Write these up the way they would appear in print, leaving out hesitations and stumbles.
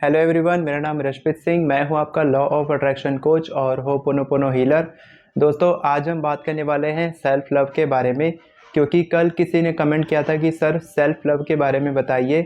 Hello everyone, मेरा नाम रशप्रीत सिंह। मैं हूं आपका लॉ ऑफ अट्रैक्शन कोच और होपोनोपोनो हीलर। दोस्तों, आज हम बात करने वाले हैं सेल्फ लव के बारे में, क्योंकि कल किसी ने कमेंट किया था कि सर सेल्फ लव के बारे में बताइए।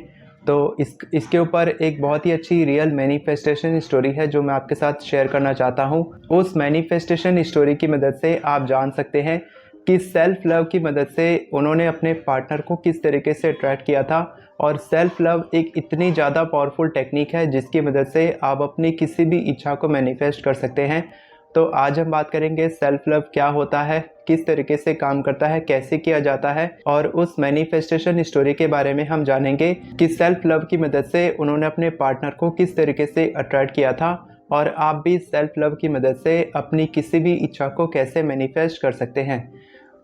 तो इसके ऊपर एक बहुत ही अच्छी रियल मैनिफेस्टेशन स्टोरी है जो मैं आपके साथ शेयर करना चाहता हूं। उस मैनिफेस्टेशन स्टोरी की मदद से आप जान सकते हैं कि सेल्फ लव की मदद से उन्होंने अपने पार्टनर को किस तरीके से अट्रैक्ट किया था। और सेल्फ लव एक इतनी ज़्यादा पावरफुल टेक्निक है जिसकी मदद से आप अपनी किसी भी इच्छा को मैनिफेस्ट कर सकते हैं। तो आज हम बात करेंगे सेल्फ लव क्या होता है, किस तरीके से काम करता है, कैसे किया जाता है, और उस मैनिफेस्टेशन स्टोरी के बारे में हम जानेंगे कि सेल्फ लव की मदद से उन्होंने अपने पार्टनर को किस तरीके से अट्रैक्ट किया था। और आप भी सेल्फ लव की मदद से अपनी किसी भी इच्छा को कैसे मैनिफेस्ट कर सकते हैं।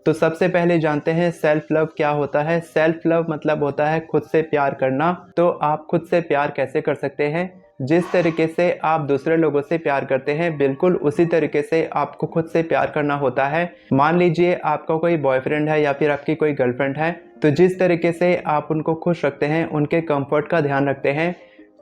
तो सबसे पहले जानते हैं सेल्फ लव क्या होता है। सेल्फ लव मतलब होता है खुद से प्यार करना। तो आप खुद से प्यार कैसे कर सकते हैं? जिस तरीके से आप दूसरे लोगों से प्यार करते हैं, बिल्कुल उसी तरीके से आपको खुद से प्यार करना होता है। मान लीजिए आपका कोई बॉयफ्रेंड है या फिर आपकी कोई गर्लफ्रेंड है, तो जिस तरीके से आप उनको खुश रखते हैं, उनके कंफर्ट का ध्यान रखते हैं,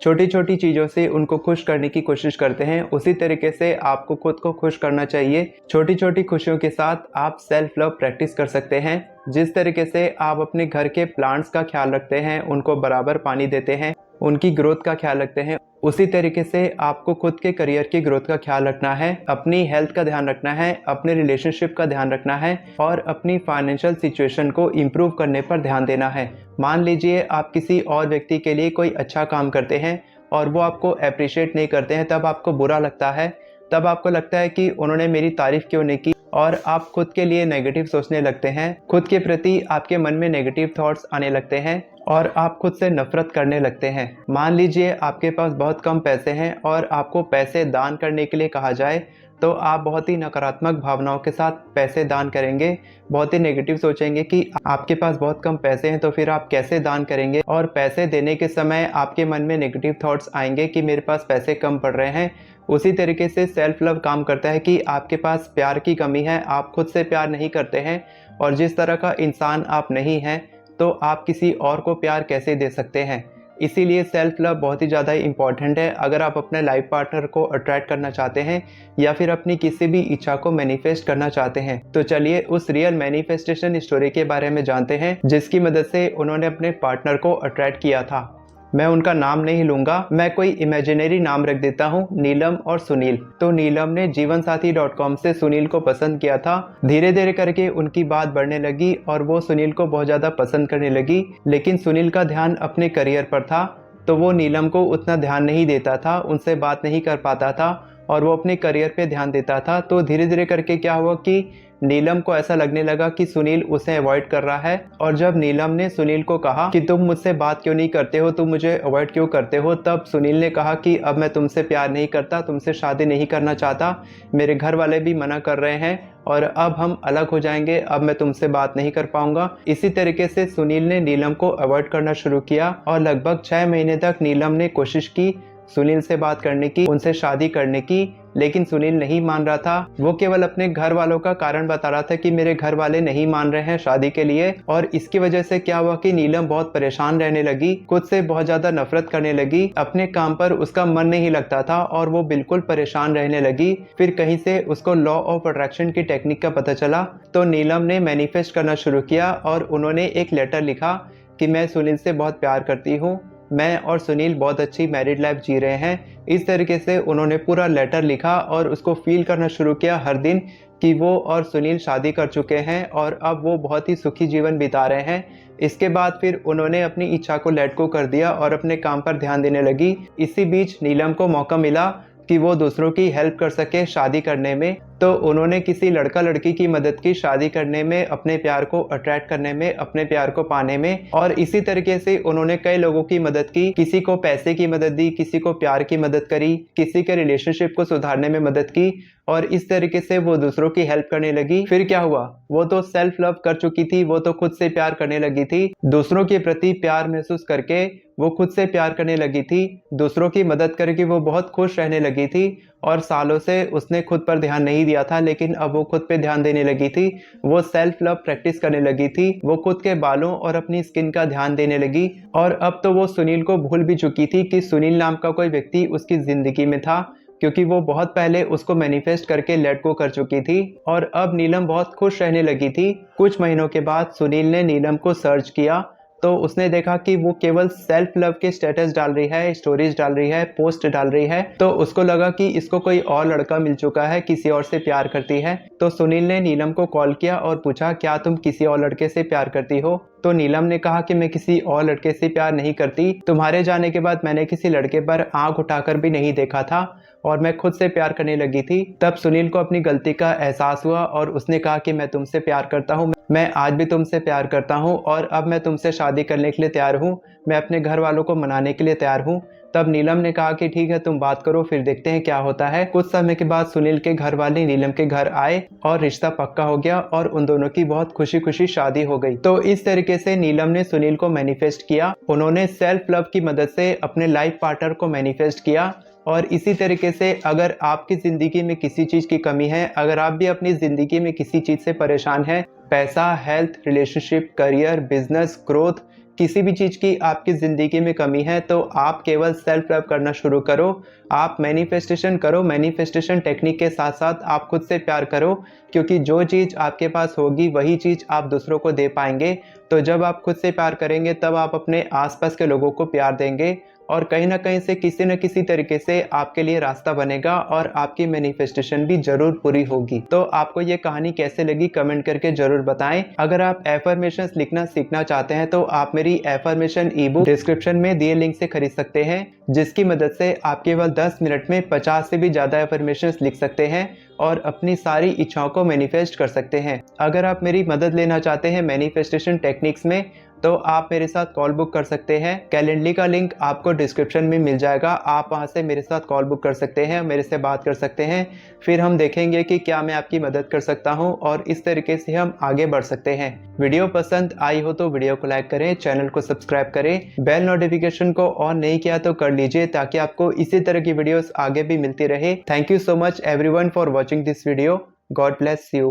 छोटी छोटी चीज़ों से उनको खुश करने की कोशिश करते हैं, उसी तरीके से आपको खुद को खुश करना चाहिए। छोटी छोटी खुशियों के साथ आप सेल्फ लव प्रैक्टिस कर सकते हैं। जिस तरीके से आप अपने घर के प्लांट्स का ख्याल रखते हैं, उनको बराबर पानी देते हैं, उनकी ग्रोथ का ख्याल रखते हैं, उसी तरीके से आपको खुद के करियर की ग्रोथ का ख्याल रखना है, अपनी हेल्थ का ध्यान रखना है, अपने रिलेशनशिप का ध्यान रखना है और अपनी फाइनेंशियल सिचुएशन को इम्प्रूव करने पर ध्यान देना है। मान लीजिए आप किसी और व्यक्ति के लिए कोई अच्छा काम करते हैं और वो आपको अप्रिशिएट नहीं करते हैं, तब आपको बुरा लगता है। तब आपको लगता है कि उन्होंने मेरी तारीफ क्यों नहीं की, और आप खुद के लिए नेगेटिव सोचने लगते हैं। खुद के प्रति आपके मन में नेगेटिव थॉट्स आने लगते हैं और आप खुद से नफरत करने लगते हैं। मान लीजिए आपके पास बहुत कम पैसे हैं और आपको पैसे दान करने के लिए कहा जाए, तो आप बहुत ही नकारात्मक भावनाओं के साथ पैसे दान करेंगे। बहुत ही नेगेटिव सोचेंगे कि आपके पास बहुत कम पैसे हैं तो फिर आप कैसे दान करेंगे, और पैसे देने के समय आपके मन में नेगेटिव थॉट्स आएंगे कि मेरे पास पैसे कम पड़ रहे हैं। उसी तरीके से सेल्फ लव काम करता है कि आपके पास प्यार की कमी है, आप खुद से प्यार नहीं करते हैं, और जिस तरह का इंसान आप नहीं हैं, तो आप किसी और को प्यार कैसे दे सकते हैं। इसीलिए सेल्फ लव बहुत ही ज़्यादा इम्पॉर्टेंट है अगर आप अपने लाइफ पार्टनर को अट्रैक्ट करना चाहते हैं या फिर अपनी किसी भी इच्छा को मैनिफेस्ट करना चाहते हैं। तो चलिए उस रियल मैनिफेस्टेशन स्टोरी के बारे में जानते हैं जिसकी मदद से उन्होंने अपने पार्टनर को अट्रैक्ट किया था। मैं उनका नाम नहीं लूंगा, मैं कोई इमेजिनरी नाम रख देता हूँ, नीलम और सुनील। तो नीलम ने जीवनसाथी.com से सुनील को पसंद किया था। धीरे धीरे करके उनकी बात बढ़ने लगी और वो सुनील को बहुत ज़्यादा पसंद करने लगी, लेकिन सुनील का ध्यान अपने करियर पर था, तो वो नीलम को उतना ध्यान नहीं देता था, उनसे बात नहीं कर पाता था और वो अपने करियर पे ध्यान देता था। तो धीरे धीरे करके क्या हुआ कि नीलम को ऐसा लगने लगा कि सुनील उसे अवॉइड कर रहा है। और जब नीलम ने सुनील को कहा कि तुम मुझसे बात क्यों नहीं करते हो, तुम मुझे अवॉइड क्यों करते हो, तब सुनील ने कहा कि अब मैं तुमसे प्यार नहीं करता, तुमसे शादी नहीं करना चाहता, मेरे घर वाले भी मना कर रहे हैं और अब हम अलग हो जाएंगे, अब मैं तुमसे बात नहीं कर पाऊंगा। इसी तरीके से सुनील ने नीलम को अवॉइड करना शुरू किया और लगभग 6 महीने तक नीलम ने कोशिश की सुनील से बात करने की, उनसे शादी करने की, लेकिन सुनील नहीं मान रहा था। वो केवल अपने घर वालों का कारण बता रहा था कि मेरे घर वाले नहीं मान रहे हैं शादी के लिए। और इसकी वजह से क्या हुआ कि नीलम बहुत परेशान रहने लगी, खुद से बहुत ज्यादा नफरत करने लगी, अपने काम पर उसका मन नहीं लगता था और वो बिल्कुल परेशान रहने लगी। फिर कहीं से उसको लॉ ऑफ अट्रैक्शन की टेक्निक का पता चला, तो नीलम ने मैनिफेस्ट करना शुरू किया और उन्होंने एक लेटर लिखा कि मैं सुनील से बहुत प्यार करती हूँ, मैं और सुनील बहुत अच्छी मैरिड लाइफ जी रहे हैं। इस तरीके से उन्होंने पूरा लेटर लिखा और उसको फील करना शुरू किया हर दिन कि वो और सुनील शादी कर चुके हैं और अब वो बहुत ही सुखी जीवन बिता रहे हैं। इसके बाद फिर उन्होंने अपनी इच्छा को लेट गो कर दिया और अपने काम पर ध्यान देने लगी। इसी बीच नीलम को मौका मिला कि वो दूसरों की हेल्प कर सके शादी करने में, तो उन्होंने किसी लड़का लड़की की मदद की शादी करने में, अपने प्यार को अट्रैक्ट करने में, अपने प्यार को पाने में। और इसी तरीके से उन्होंने कई लोगों की मदद की, किसी को पैसे की मदद दी, किसी को प्यार की मदद करी, किसी के रिलेशनशिप को सुधारने में मदद की, और इस तरीके से वो दूसरों की हेल्प करने लगी। फिर क्या हुआ, वो तो सेल्फ लव कर चुकी थी, वो तो खुद से प्यार करने लगी थी। दूसरों के प्रति प्यार महसूस करके वो खुद से प्यार करने लगी थी, दूसरों की मदद करके वो बहुत खुश रहने लगी थी और सालों से उसने खुद पर ध्यान नहीं दिया था, लेकिन अब वो खुद पे ध्यान देने लगी थी। वो सेल्फ लव प्रैक्टिस करने लगी थी। वो खुद के बालों और अपनी स्किन का ध्यान देने लगी। और अब तो वो सुनील को भूल भी चुकी थी कि सुनील नाम का कोई व्यक्ति उसकी जिंदगी में था, क्योंकि वो बहुत पहले उसको मैनिफेस्ट करके लेट गो कर चुकी थी। और अब नीलम बहुत खुश रहने लगी थी। कुछ महीनों के बाद सुनील ने नीलम को सर्च किया, तो उसने देखा कि वो केवल सेल्फ लव के स्टेटस डाल रही है, स्टोरीज डाल रही है, पोस्ट डाल रही है। तो उसको लगा कि इसको कोई और लड़का मिल चुका है, किसी और से प्यार करती है। तो सुनील ने नीलम को कॉल किया और पूछा, क्या तुम किसी और लड़के से प्यार करती हो? तो नीलम ने कहा कि मैं किसी और लड़के से प्यार नहीं करती। तुम्हारे जाने के बाद मैंने किसी लड़के पर आंख उठाकर भी नहीं देखा था और मैं खुद से प्यार करने लगी थी। तब सुनील को अपनी गलती का एहसास हुआ और उसने कहा कि मैं तुमसे प्यार करता हूँ, मैं आज भी तुमसे प्यार करता हूँ और अब मैं तुमसे शादी करने के लिए तैयार हूँ। मैं अपने घर वालों को मनाने के लिए तैयार हूँ। तब नीलम ने कहा कि ठीक है, तुम बात करो, फिर देखते हैं क्या होता है। कुछ समय के बाद सुनील के घर वाले नीलम के घर आए और रिश्ता पक्का हो गया और उन दोनों की बहुत खुशी खुशी शादी हो गई। तो इस तरीके से नीलम ने सुनील को मैनिफेस्ट किया। उन्होंने सेल्फ लव की मदद से अपने लाइफ पार्टनर को मैनिफेस्ट किया। और इसी तरीके से अगर आपकी ज़िंदगी में किसी चीज़ की कमी है, अगर आप भी अपनी ज़िंदगी में किसी चीज़ से परेशान हैं, पैसा, health, relationship, career, business, growth, किसी भी चीज़ की आपकी ज़िंदगी में कमी है, तो आप केवल सेल्फ लव करना शुरू करो। आप मैनिफेस्टेशन करो। मैनिफेस्टेशन टेक्निक के साथ साथ आप खुद से प्यार करो, क्योंकि जो चीज़ आपके पास होगी वही चीज़ आप दूसरों को दे पाएंगे। तो जब आप खुद से प्यार करेंगे तब आप अपने आसपास के लोगों को प्यार देंगे और कहीं ना कहीं से किसी न किसी तरीके से आपके लिए रास्ता बनेगा और आपकी मैनिफेस्टेशन भी जरूर पूरी होगी। तो आपको ये कहानी कैसे लगी कमेंट करके जरूर बताएं। अगर आप एफर्मेशंस लिखना सीखना चाहते हैं तो आप मेरी एफर्मेशन ई बुक डिस्क्रिप्शन में दिए लिंक से खरीद सकते हैं, जिसकी मदद से आप केवल 10 मिनट में 50 से भी ज़्यादा एफर्मेशंस लिख सकते हैं और अपनी सारी इच्छाओं को मैनिफेस्ट कर सकते हैं। अगर आप मेरी मदद लेना चाहते हैं मैनिफेस्टेशन टेक्निक्स में, तो आप मेरे साथ कॉल बुक कर सकते हैं। कैलेंडली का लिंक आपको डिस्क्रिप्शन में मिल जाएगा। आप वहां से मेरे साथ कॉल बुक कर सकते हैं, मेरे से बात कर सकते हैं। फिर हम देखेंगे कि क्या मैं आपकी मदद कर सकता हूं और इस तरीके से हम आगे बढ़ सकते हैं। वीडियो पसंद आई हो तो वीडियो को लाइक करें, चैनल को सब्सक्राइब करें, बेल नोटिफिकेशन को ऑन नहीं किया तो कर लीजिए, ताकि आपको इसी तरह की वीडियोस आगे भी मिलती रहे। Thank you so much everyone for watching this video. God bless you.